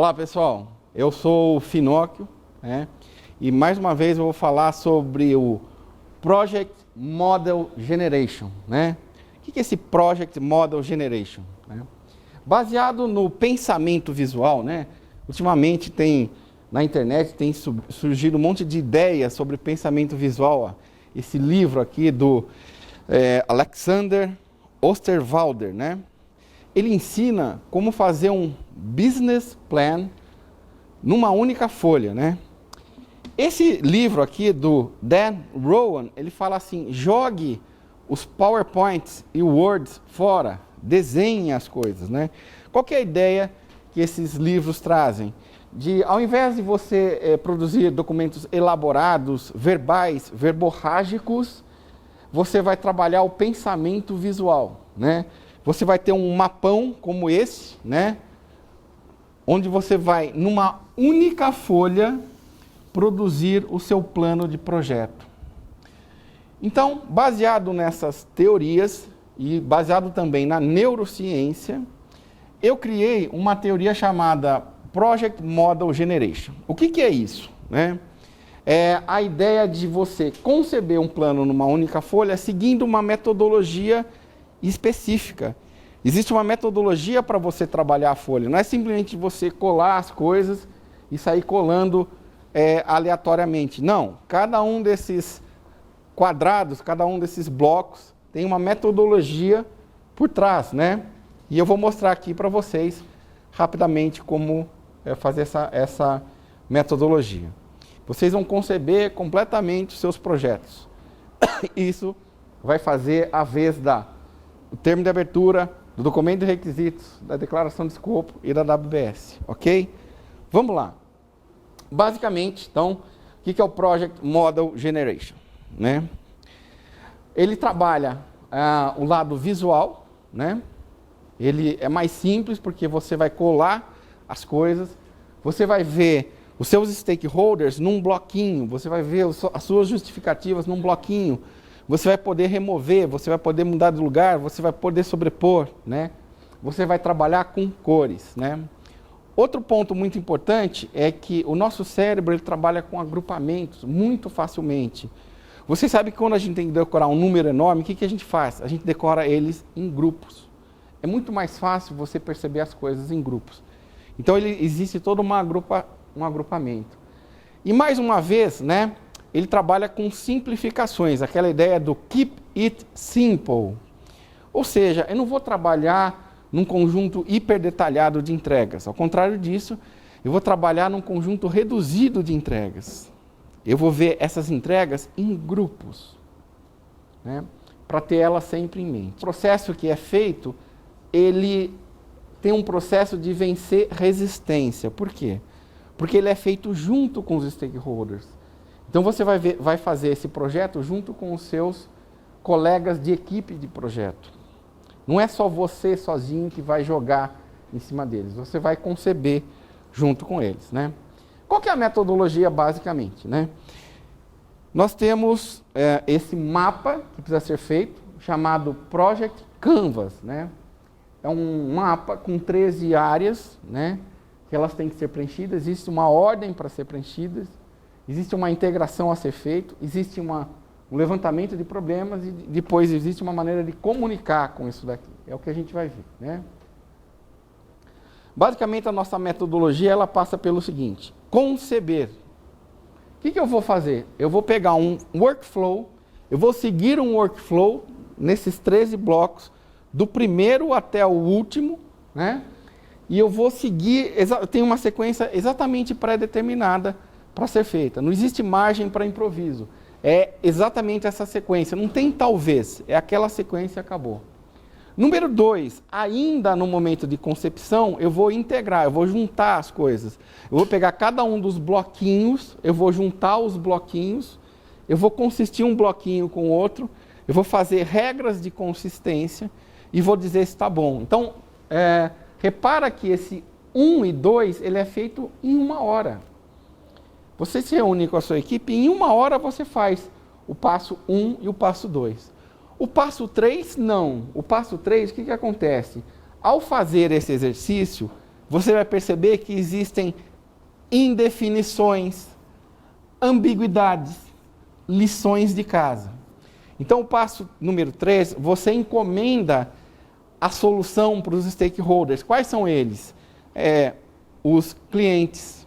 Olá pessoal, eu sou o Finóquio, né? E mais uma vez eu vou falar sobre o Project Model Generation, né? O que é esse Project Model Generation? Né? Baseado no pensamento visual, né? Ultimamente na internet tem surgido um monte de ideias sobre pensamento visual. Ó. Esse livro aqui do Alexander Osterwalder, né? Ele ensina como fazer um business plan numa única folha, né? Esse livro aqui do Dan Rowan, ele fala assim, jogue os PowerPoints e Words fora, desenhe as coisas, né? Qual que é a ideia que esses livros trazem? Ao invés de você produzir documentos elaborados, verbais, verborrágicos, você vai trabalhar o pensamento visual, né? Você vai ter um mapão como esse, né? Onde você vai, numa única folha, produzir o seu plano de projeto. Então, baseado nessas teorias e baseado também na neurociência, eu criei uma teoria chamada Project Model Generation. O que é isso? Né? É a ideia de você conceber um plano numa única folha seguindo uma metodologia específica. Existe uma metodologia para você trabalhar a folha. Não é simplesmente você colar as coisas e sair colando aleatoriamente. Não. Cada um desses quadrados, cada um desses blocos tem uma metodologia por trás, né? E eu vou mostrar aqui para vocês rapidamente como fazer essa metodologia. Vocês vão conceber completamente os seus projetos. Isso vai fazer a vez do termo de abertura, do documento de requisitos, da declaração de escopo e da WBS, ok? Vamos lá. Basicamente, então, o que é o Project Model Generation? Né? Ele trabalha o lado visual, né? Ele é mais simples porque você vai colar as coisas, você vai ver os seus stakeholders num bloquinho, você vai ver as suas justificativas num bloquinho, você vai poder remover, você vai poder mudar de lugar, você vai poder sobrepor, né? Você vai trabalhar com cores, né? Outro ponto muito importante é que o nosso cérebro ele trabalha com agrupamentos muito facilmente. Você sabe que quando a gente tem que decorar um número enorme, o que a gente faz? A gente decora eles em grupos. É muito mais fácil você perceber as coisas em grupos. Então existe todo um agrupamento. E mais uma vez, né? Ele trabalha com simplificações, aquela ideia do keep it simple. Ou seja, eu não vou trabalhar num conjunto hiper detalhado de entregas. Ao contrário disso, eu vou trabalhar num conjunto reduzido de entregas. Eu vou ver essas entregas em grupos, né, para ter elas sempre em mente. O processo que é feito, ele tem um processo de vencer resistência. Por quê? Porque ele é feito junto com os stakeholders. Então você vai fazer esse projeto junto com os seus colegas de equipe de projeto. Não é só você sozinho que vai jogar em cima deles, você vai conceber junto com eles, né? Qual que é a metodologia basicamente, né? Nós temos esse mapa que precisa ser feito, chamado Project Canvas, né? É um mapa com 13 áreas, né? Que elas têm que ser preenchidas, existe uma ordem para ser preenchidas, existe uma integração a ser feita, existe um levantamento de problemas e depois existe uma maneira de comunicar com isso daqui. É o que a gente vai ver, né? Basicamente, a nossa metodologia ela passa pelo seguinte, conceber. O que eu vou fazer? Eu vou pegar um workflow, eu vou seguir um workflow nesses 13 blocos, do primeiro até o último, né? E eu vou seguir, tem uma sequência exatamente pré-determinada para ser feita. Não existe margem para improviso. É exatamente essa sequência. Não tem talvez. É aquela sequência e acabou. Número 2. Ainda no momento de concepção, eu vou integrar, eu vou juntar as coisas. Eu vou pegar cada um dos bloquinhos, eu vou juntar os bloquinhos, eu vou consistir um bloquinho com o outro, eu vou fazer regras de consistência e vou dizer se está bom. Então, repara que esse 1 e 2, ele é feito em 1 hora. Você se reúne com a sua equipe, em 1 hora você faz o passo 1 e o passo 2. O passo 3, não. O passo 3, o que acontece? Ao fazer esse exercício, você vai perceber que existem indefinições, ambiguidades, lições de casa. Então, o passo número 3, você encomenda a solução para os stakeholders. Quais são eles? Os clientes,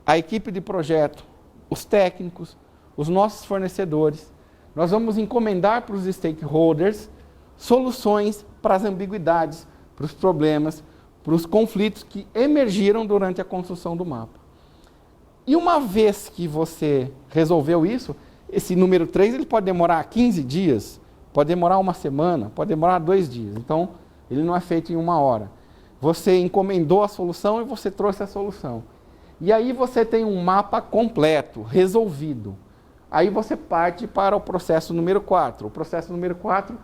a equipe de projeto, os técnicos, os nossos fornecedores. Nós vamos encomendar para os stakeholders soluções para as ambiguidades, para os problemas, para os conflitos que emergiram durante a construção do mapa. E uma vez que você resolveu isso, esse número 3 ele pode demorar 15 dias, pode demorar uma semana, pode demorar 2 dias. Então, ele não é feito em 1 hora. Você encomendou a solução e você trouxe a solução. E aí você tem um mapa completo, resolvido. Aí você parte para o processo número 4. O processo número 4,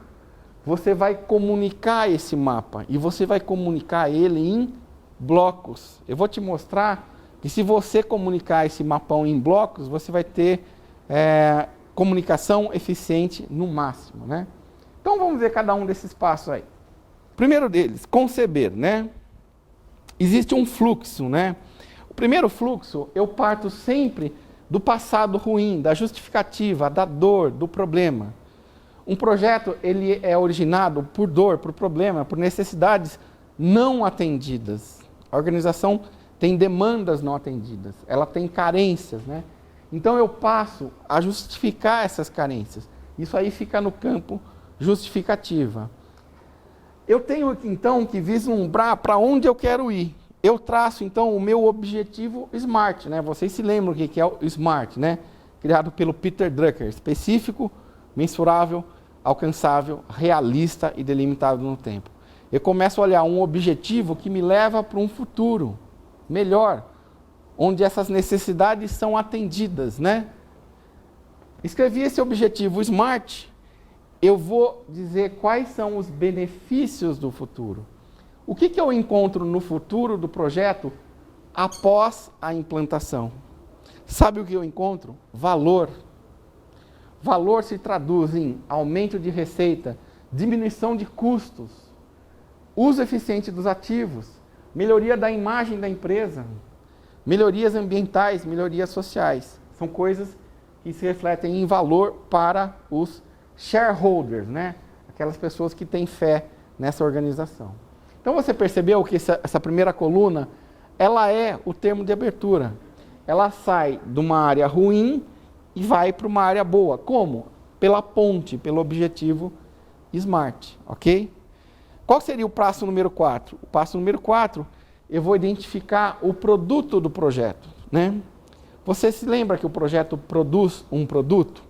você vai comunicar esse mapa. E você vai comunicar ele em blocos. Eu vou te mostrar que se você comunicar esse mapão em blocos, você vai ter comunicação eficiente no máximo, né? Então vamos ver cada um desses passos aí. Primeiro deles, conceber, né? Existe um fluxo, né? O primeiro fluxo, eu parto sempre do passado ruim, da justificativa, da dor, do problema. Um projeto, ele é originado por dor, por problema, por necessidades não atendidas. A organização tem demandas não atendidas, ela tem carências, né? Então eu passo a justificar essas carências. Isso aí fica no campo justificativa. Eu tenho então que vislumbrar para onde eu quero ir. Eu traço então o meu objetivo SMART, né? Vocês se lembram o que é o SMART, né? Criado pelo Peter Drucker, específico, mensurável, alcançável, realista e delimitado no tempo. Eu começo a olhar um objetivo que me leva para um futuro melhor, onde essas necessidades são atendidas, né? Escrevi esse objetivo SMART, eu vou dizer quais são os benefícios do futuro. O que eu encontro no futuro do projeto após a implantação? Sabe o que eu encontro? Valor. Valor se traduz em aumento de receita, diminuição de custos, uso eficiente dos ativos, melhoria da imagem da empresa, melhorias ambientais, melhorias sociais. São coisas que se refletem em valor para os shareholders, né? Aquelas pessoas que têm fé nessa organização. Então você percebeu que essa primeira coluna, ela é o termo de abertura. Ela sai de uma área ruim e vai para uma área boa. Como? Pela ponte, pelo objetivo SMART, ok? Qual seria o passo número 4? O passo número 4, eu vou identificar o produto do projeto, né? Você se lembra que o projeto produz um produto?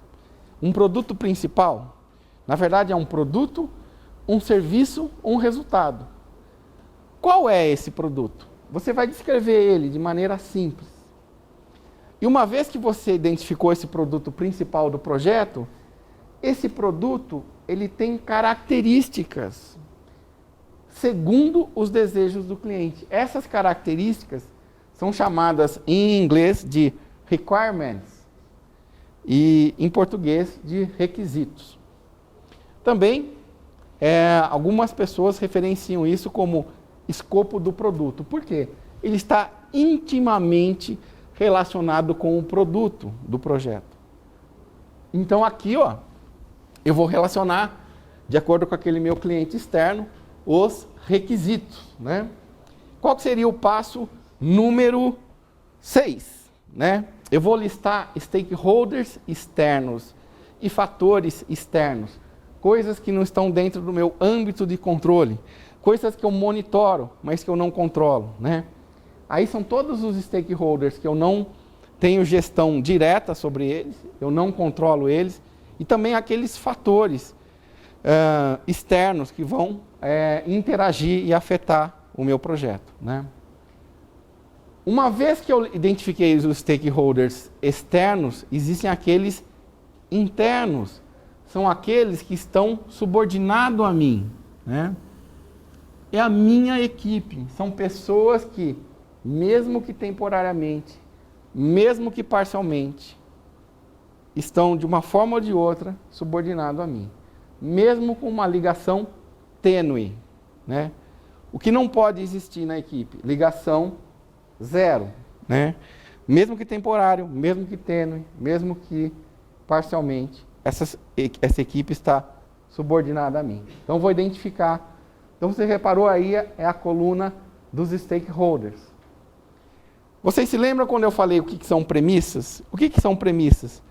Um produto principal? Na verdade, é um produto, um serviço, um resultado. Qual é esse produto? Você vai descrever ele de maneira simples. E uma vez que você identificou esse produto principal do projeto, esse produto ele tem características segundo os desejos do cliente. Essas características são chamadas em inglês de requirements e em português de requisitos. Também algumas pessoas referenciam isso como escopo do produto. Por quê? Ele está intimamente relacionado com o produto do projeto. Então aqui, ó, eu vou relacionar, de acordo com aquele meu cliente externo, os requisitos, né? Qual seria o passo número 6, né? Eu vou listar stakeholders externos e fatores externos, coisas que não estão dentro do meu âmbito de controle, coisas que eu monitoro, mas que eu não controlo, né? Aí são todos os stakeholders que eu não tenho gestão direta sobre eles, eu não controlo eles, e também aqueles fatores externos que vão interagir e afetar o meu projeto, né? Uma vez que eu identifiquei os stakeholders externos, existem aqueles internos, são aqueles que estão subordinados a mim, né? É a minha equipe, são pessoas que, mesmo que temporariamente, mesmo que parcialmente, estão de uma forma ou de outra subordinados a mim, mesmo com uma ligação tênue, né? O que não pode existir na equipe? Ligação zero, né? Mesmo que temporário, mesmo que tênue, mesmo que parcialmente, essa equipe está subordinada a mim. Então, vou identificar. Então, você reparou aí, é a coluna dos stakeholders. Vocês se lembram quando eu falei o que são premissas? O que são premissas?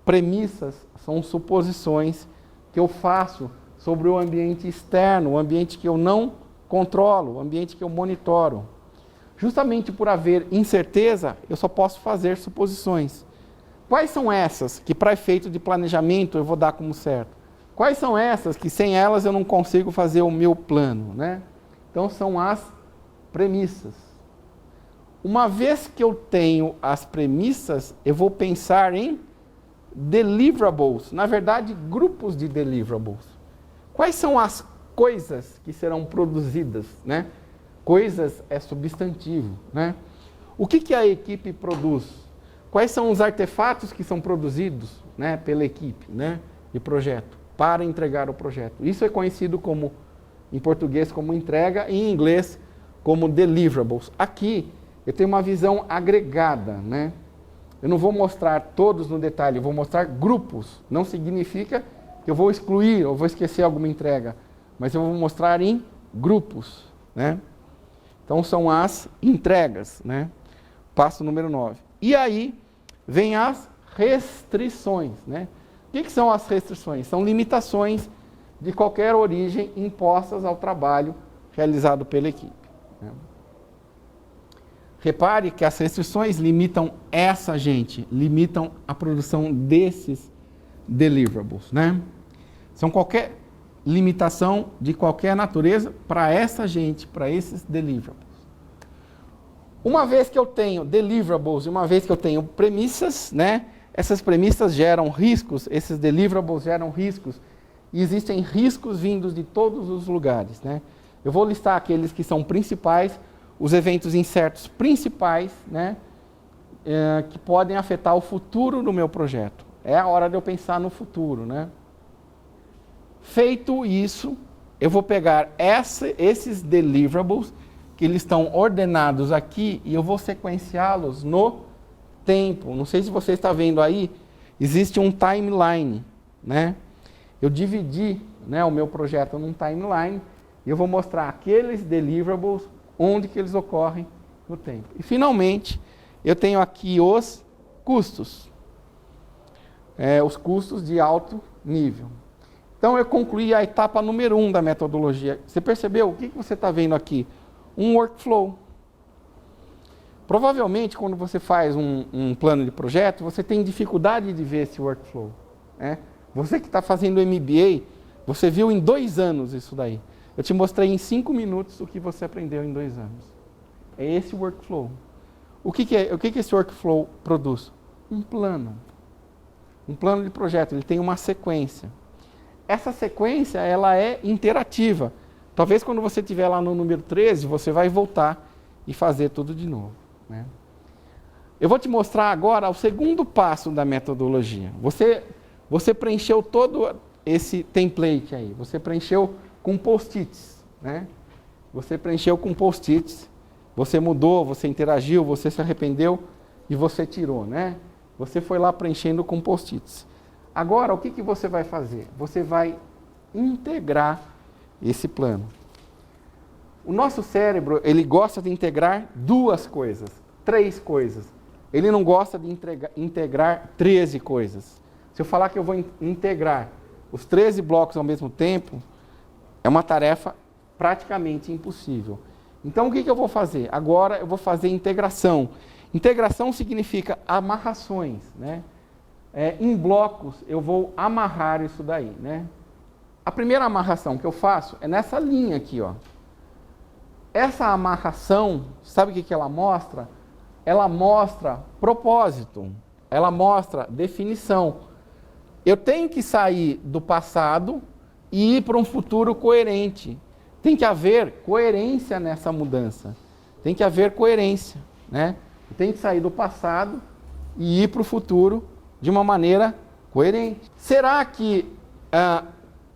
Premissas são suposições que eu faço sobre o ambiente externo, o ambiente que eu não controlo, o ambiente que eu monitoro. Justamente por haver incerteza, eu só posso fazer suposições. Quais são essas que, para efeito de planejamento, eu vou dar como certo? Quais são essas que, sem elas, eu não consigo fazer o meu plano, né? Então, são as premissas. Uma vez que eu tenho as premissas, eu vou pensar em deliverables. Na verdade, grupos de deliverables. Quais são as coisas que serão produzidas, né? Coisas é substantivo, né? O que a equipe produz? Quais são os artefatos que são produzidos, né, pela equipe, né, de projeto, para entregar o projeto? Isso é conhecido como, em português, como entrega, e em inglês, como deliverables. Aqui, eu tenho uma visão agregada, né? Eu não vou mostrar todos no detalhe, eu vou mostrar grupos. Não significa que eu vou excluir ou vou esquecer alguma entrega, mas eu vou mostrar em grupos, né? Então, são as entregas, né? Passo número 9. E aí, vem as restrições, né? O que são as restrições? São limitações de qualquer origem impostas ao trabalho realizado pela equipe, né? Repare que as restrições limitam essa gente, limitam a produção desses deliverables, né? São qualquer limitação de qualquer natureza para essa gente, para esses deliverables. Uma vez que eu tenho deliverables e uma vez que eu tenho premissas, né? Essas premissas geram riscos, esses deliverables geram riscos, e existem riscos vindos de todos os lugares, né? Eu vou listar aqueles que são principais, os eventos incertos principais, né? Que podem afetar o futuro do meu projeto. É a hora de eu pensar no futuro, né? Feito isso, eu vou pegar esses deliverables, que eles estão ordenados aqui, e eu vou sequenciá-los no tempo. Não sei se você está vendo aí, existe um timeline, né? Eu dividi, né, o meu projeto num timeline, e eu vou mostrar aqueles deliverables, onde que eles ocorrem no tempo. E, finalmente, eu tenho aqui os custos. Os custos de alto nível. Então, eu concluí a etapa número 1 da metodologia. Você percebeu? O que você está vendo aqui? Um workflow. Provavelmente, quando você faz um plano de projeto, você tem dificuldade de ver esse workflow, né? Você que está fazendo MBA, você viu em 2 anos isso daí. Eu te mostrei em 5 minutos o que você aprendeu em 2 anos. É esse workflow. O que esse workflow produz? Um plano. Um plano de projeto, ele tem uma sequência. Essa sequência, ela é interativa. Talvez quando você estiver lá no número 13, você vai voltar e fazer tudo de novo, né? Eu vou te mostrar agora o segundo passo da metodologia. Você preencheu todo esse template aí. Você preencheu com post-its, né? Você preencheu com post-its. Você mudou, você interagiu, você se arrependeu e você tirou, né? Você foi lá preenchendo com post-its. Agora, o que você vai fazer? Você vai integrar esse plano. O nosso cérebro, ele gosta de integrar 2 coisas, 3 coisas. Ele não gosta de integrar 13 coisas. Se eu falar que eu vou integrar os 13 blocos ao mesmo tempo, é uma tarefa praticamente impossível. Então, o que eu vou fazer? Agora, eu vou fazer integração. Integração significa amarrações, né? Em blocos, eu vou amarrar isso daí, né? A primeira amarração que eu faço é nessa linha aqui, ó. Essa amarração, sabe o que ela mostra? Ela mostra propósito, ela mostra definição. Eu tenho que sair do passado e ir para um futuro coerente. Tem que haver coerência nessa mudança. Tem que haver coerência, né? Tem que sair do passado e ir para o futuro de uma maneira coerente. Será que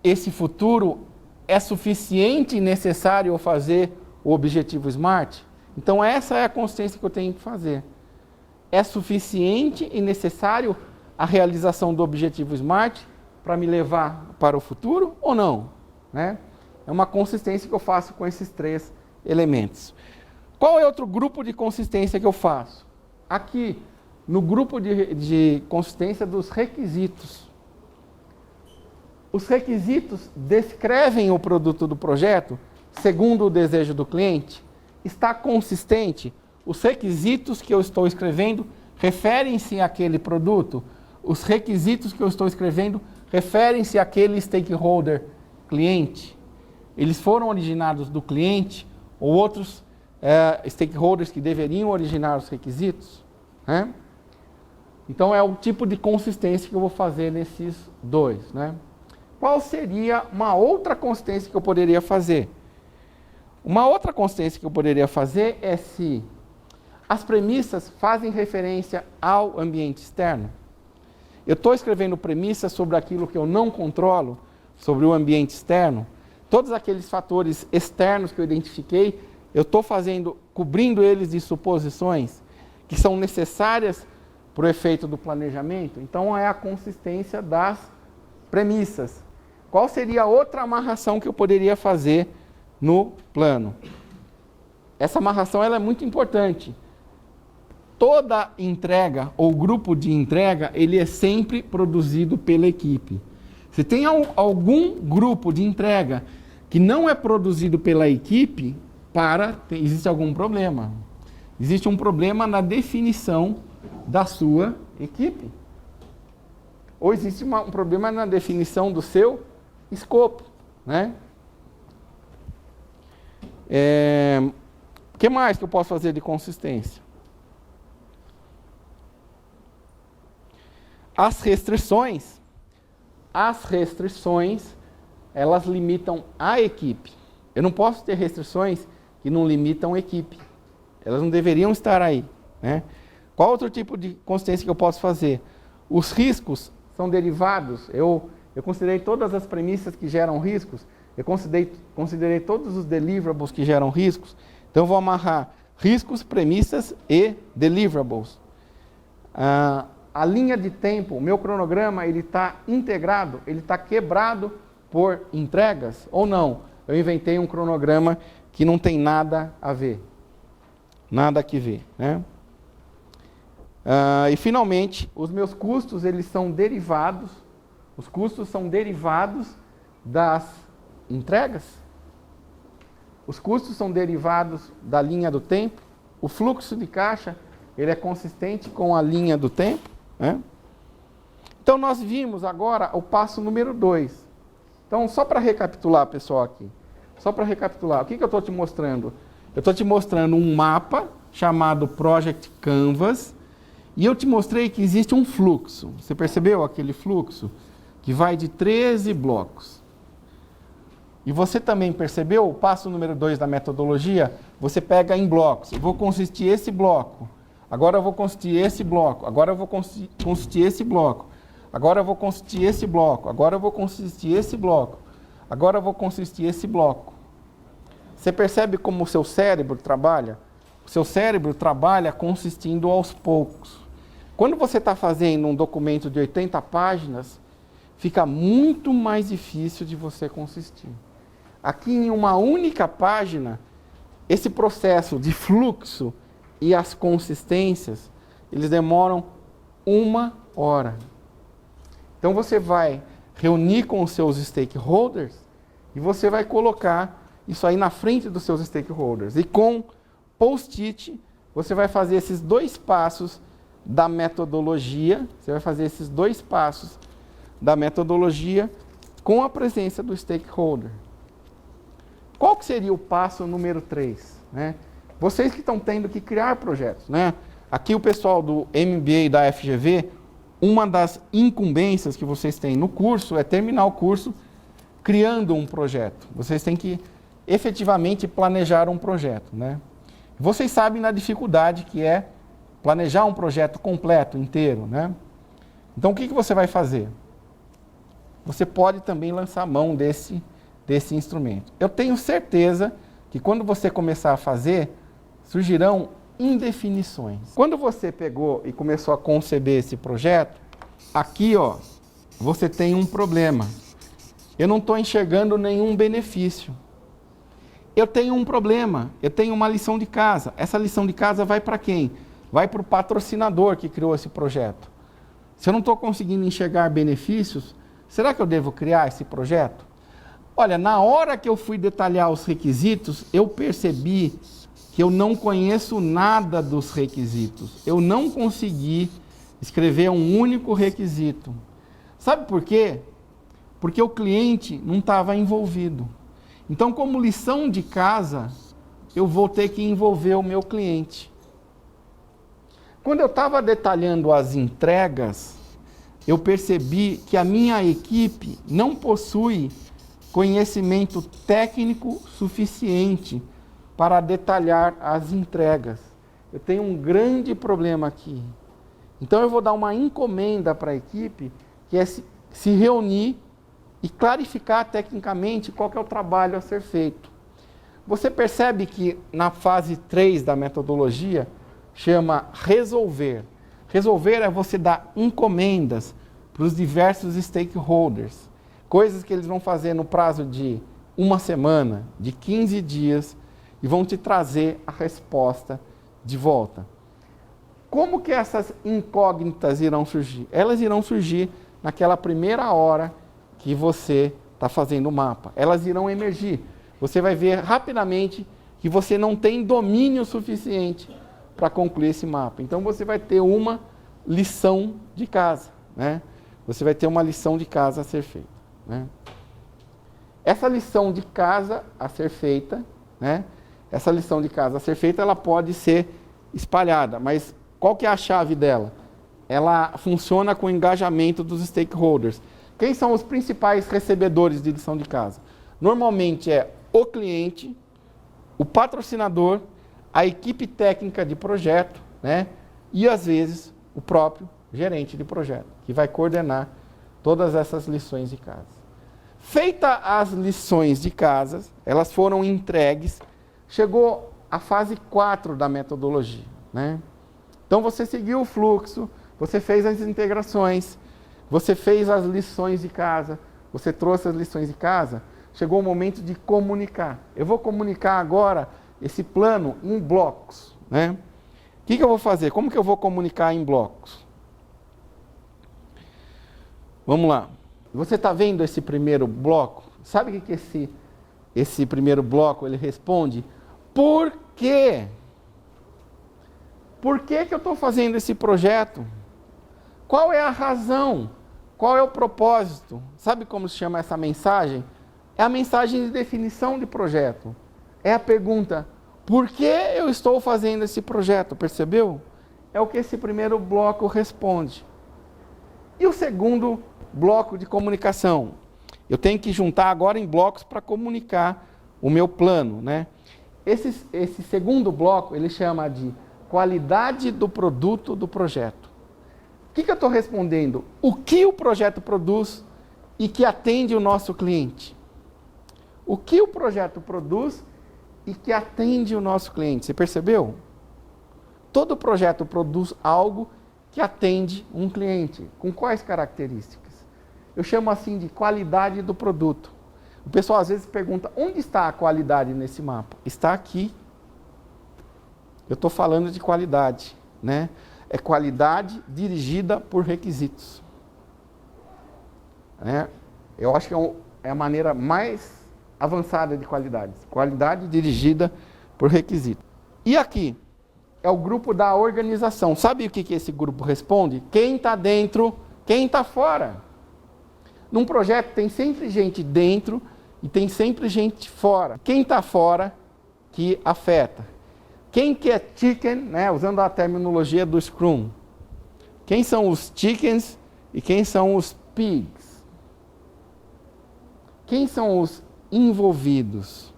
esse futuro é suficiente e necessário eu fazer o objetivo SMART? Então essa é a consistência que eu tenho que fazer. É suficiente e necessário a realização do objetivo SMART para me levar para o futuro ou não? Né? É uma consistência que eu faço com esses 3 elementos. Qual é outro grupo de consistência que eu faço? Aqui, no grupo de consistência dos requisitos. Os requisitos descrevem o produto do projeto segundo o desejo do cliente? Está consistente? Os requisitos que eu estou escrevendo referem-se àquele produto? Os requisitos que eu estou escrevendo referem-se àquele stakeholder cliente? Eles foram originados do cliente ou outros stakeholders que deveriam originar os requisitos? Né? Então é o tipo de consistência que eu vou fazer nesses 2. Né? Qual seria uma outra consistência que eu poderia fazer? Uma outra consistência que eu poderia fazer é se as premissas fazem referência ao ambiente externo. Eu estou escrevendo premissas sobre aquilo que eu não controlo, sobre o ambiente externo. Todos aqueles fatores externos que eu identifiquei, eu estou cobrindo eles de suposições que são necessárias para o efeito do planejamento. Então é a consistência das premissas. Qual seria a outra amarração que eu poderia fazer no plano? Essa amarração ela é muito importante. Toda entrega ou grupo de entrega, ele é sempre produzido pela equipe. Se tem algum grupo de entrega que não é produzido pela equipe, existe algum problema. Existe um problema na definição da sua equipe. Ou existe um problema na definição do seu escopo. Né? O que mais que eu posso fazer de consistência? As restrições, elas limitam a equipe. Eu não posso ter restrições que não limitam a equipe. Elas não deveriam estar aí. Né? Qual outro tipo de consistência que eu posso fazer? Os riscos são derivados. Eu considerei todas as premissas que geram riscos. Eu considerei todos os deliverables que geram riscos. Então eu vou amarrar riscos, premissas e deliverables. A linha de tempo, o meu cronograma, ele está integrado, ele está quebrado por entregas ou não? Eu inventei um cronograma que não tem nada a ver. Nada que ver. Né? E finalmente, os meus custos, eles são derivados, os custos são derivados das entregas. Os custos são derivados da linha do tempo. O fluxo de caixa, ele é consistente com a linha do tempo. Né? Então, nós vimos agora o passo número 2. Então, só para recapitular, pessoal, aqui. Só para recapitular, o que eu estou te mostrando? Eu estou te mostrando um mapa chamado Project Canvas e eu te mostrei que existe um fluxo. Você percebeu aquele fluxo? Que vai de 13 blocos. E você também percebeu o passo número 2 da metodologia? Você pega em blocos. Eu vou consistir esse bloco. Agora eu vou consistir esse bloco. Agora eu vou consistir esse bloco. Agora eu vou consistir esse bloco. Agora eu vou consistir esse bloco. Agora eu vou consistir esse bloco. Você percebe como o seu cérebro trabalha? O seu cérebro trabalha consistindo aos poucos. Quando você está fazendo um documento de 80 páginas, fica muito mais difícil de você consistir. Aqui em uma única página, esse processo de fluxo e as consistências, eles demoram 1 hora. Então você vai reunir com os seus stakeholders e você vai colocar isso aí na frente dos seus stakeholders. E com post-it, você vai fazer esses 2 passos da metodologia, você vai fazer esses 2 passos da metodologia com a presença do stakeholder. Qual que seria o passo número 3? Né? Vocês que estão tendo que criar projetos. Né? Aqui o pessoal do MBA da FGV, uma das incumbências que vocês têm no curso é terminar o curso criando um projeto. Vocês têm que efetivamente planejar um projeto. Né? Vocês sabem da dificuldade que é planejar um projeto completo, inteiro. Né? Então o que você vai fazer? Você pode também lançar mão desse instrumento. Eu tenho certeza que quando você começar a fazer, surgirão indefinições. Quando você pegou e começou a conceber esse projeto, aqui, ó, você tem um problema. Eu não estou enxergando nenhum benefício. Eu tenho um problema, eu tenho uma lição de casa. Essa lição de casa vai para quem? Vai para o patrocinador que criou esse projeto. Se eu não estou conseguindo enxergar benefícios, será que eu devo criar esse projeto? Olha, na hora que eu fui detalhar os requisitos, eu percebi que eu não conheço nada dos requisitos. Eu não consegui escrever um único requisito. Sabe por quê? Porque o cliente não estava envolvido. Então, como lição de casa, eu vou ter que envolver o meu cliente. Quando eu estava detalhando as entregas, eu percebi que a minha equipe não possui conhecimento técnico suficiente para detalhar as entregas. Eu tenho um grande problema aqui. Então eu vou dar uma encomenda para a equipe, que é se reunir e clarificar tecnicamente qual que é o trabalho a ser feito. Você percebe que na fase 3 da metodologia, chama resolver. Resolver é você dar encomendas para os diversos stakeholders. Coisas que eles vão fazer no prazo de uma semana, de 15 dias, e vão te trazer a resposta de volta. Como que essas incógnitas irão surgir? Elas irão surgir naquela primeira hora que você está fazendo o mapa. Elas irão emergir. Você vai ver rapidamente que você não tem domínio suficiente para concluir esse mapa. Então você vai ter uma lição de casa, né? Você vai ter uma lição de casa a ser feita, né? Essa lição de casa a ser feita, né? Essa lição de casa a ser feita, ela pode ser espalhada, mas qual que é a chave dela? Ela funciona com o engajamento dos stakeholders. Quem são os principais recebedores de lição de casa? Normalmente é o cliente, o patrocinador, a equipe técnica de projeto, né? E às vezes o próprio gerente de projeto, que vai coordenar todas essas lições de casa. Feita as lições de casa, elas foram entregues, chegou a fase 4 da metodologia, né? Então você seguiu o fluxo, você fez as integrações, você fez as lições de casa, você trouxe as lições de casa, chegou o momento de comunicar. Eu vou comunicar agora esse plano em blocos, né? O que eu vou fazer? Como que eu vou comunicar em blocos? Vamos lá. Você está vendo esse primeiro bloco? Sabe o que esse primeiro bloco ele responde? Por quê? Por que eu estou fazendo esse projeto? Qual é a razão? Qual é o propósito? Sabe como se chama essa mensagem? É a mensagem de definição de projeto. É a pergunta, por que eu estou fazendo esse projeto? Percebeu? É o que esse primeiro bloco responde. E o segundo bloco de comunicação? Eu tenho que juntar agora em blocos para comunicar o meu plano, né? Esse segundo bloco, ele chama de qualidade do produto do projeto. O que eu estou respondendo? O que o projeto produz e que atende o nosso cliente? O que o projeto produz e que atende o nosso cliente? Você percebeu? Todo projeto produz algo que atende um cliente. Com quais características? Eu chamo assim de qualidade do produto. O pessoal às vezes pergunta, onde está a qualidade nesse mapa? Está aqui. Eu estou falando de qualidade, né? É qualidade dirigida por requisitos. Né? Eu acho que é a maneira mais avançada de qualidade. Qualidade dirigida por requisitos. E aqui é o grupo da organização. Sabe o que esse grupo responde? Quem está dentro, quem está fora. Num projeto tem sempre gente dentro e tem sempre gente fora. Quem está fora que afeta. Quem que é chicken, né? Usando a terminologia do Scrum. Quem são os chickens e quem são os pigs? Quem são os envolvidos?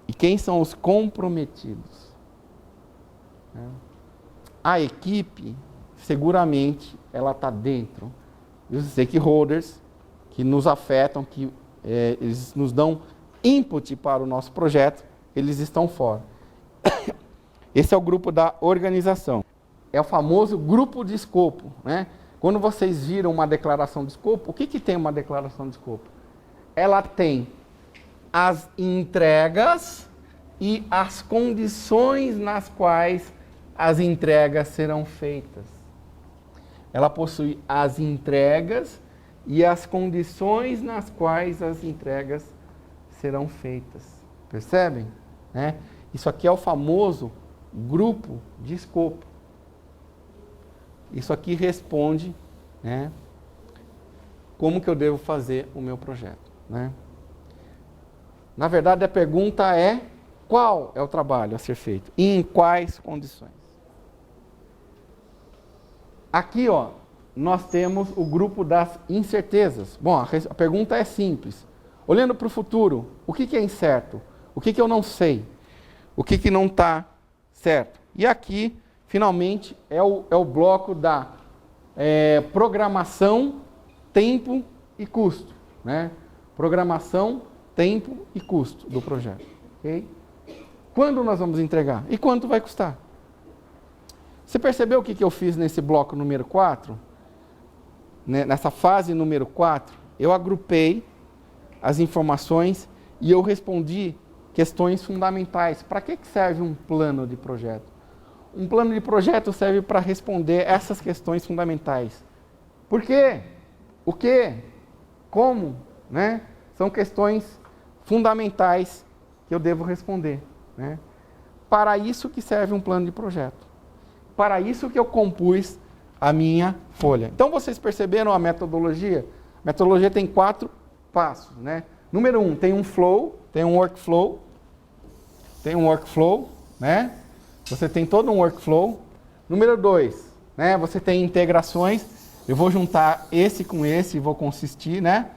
E quem são os comprometidos? A equipe, seguramente, ela está dentro. E os stakeholders que nos afetam, que eles nos dão input para o nosso projeto, eles estão fora. Esse é o grupo da organização. É o famoso grupo de escopo, né? Quando vocês viram uma declaração de escopo, o que tem uma declaração de escopo? Ela tem as entregas e as condições nas quais as entregas serão feitas. Ela possui as entregas e as condições nas quais as entregas serão feitas. Percebem? Né? Isso aqui é o famoso grupo de escopo. Isso aqui responde, né, como que eu devo fazer o meu projeto. Né? Na verdade, a pergunta é: qual é o trabalho a ser feito? E em quais condições? Aqui, ó, nós temos o grupo das incertezas. Bom, a pergunta é simples. Olhando para o futuro, o que é incerto? O que eu não sei? O que não está certo? E aqui, finalmente, é o bloco da programação, tempo e custo. Né? Programação, tempo e custo do projeto. Okay? Quando nós vamos entregar? E quanto vai custar? Você percebeu o que eu fiz nesse bloco número 4? Nessa fase número 4, eu agrupei as informações e eu respondi questões fundamentais. Para que serve um plano de projeto? Um plano de projeto serve para responder essas questões fundamentais. Por quê? O quê? Como? Né? São questões fundamentais que eu devo responder. Né? Para isso que serve um plano de projeto. Para isso que eu compus a minha folha. Então, vocês perceberam a metodologia? A metodologia tem 4 passos. Né? Número 1, tem um flow, tem um workflow. Tem um workflow, né? Você tem todo um workflow. Número 2, né? Você tem integrações. Eu vou juntar esse com esse e vou consistir, né?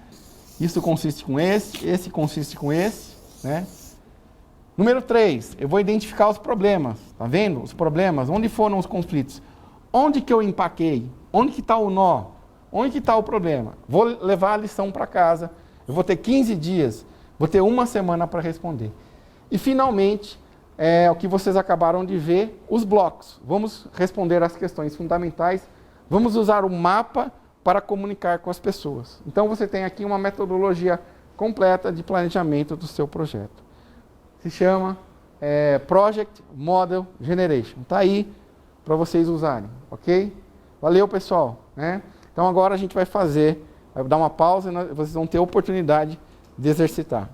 Isso consiste com esse consiste com esse, né? Número 3, eu vou identificar os problemas. Tá vendo? Os problemas, onde foram os conflitos? Onde que eu empaquei? Onde que está o nó? Onde que está o problema? Vou levar a lição para casa. Eu vou ter 15 dias. Vou ter 1 semana para responder. E, finalmente, o que vocês acabaram de ver, os blocos. Vamos responder as questões fundamentais. Vamos usar o mapa para comunicar com as pessoas. Então, você tem aqui uma metodologia completa de planejamento do seu projeto. Se chama Project Model Generation. Está aí para vocês usarem, ok? Valeu, pessoal. Né? Então, agora a gente vai dar uma pausa e vocês vão ter a oportunidade de exercitar.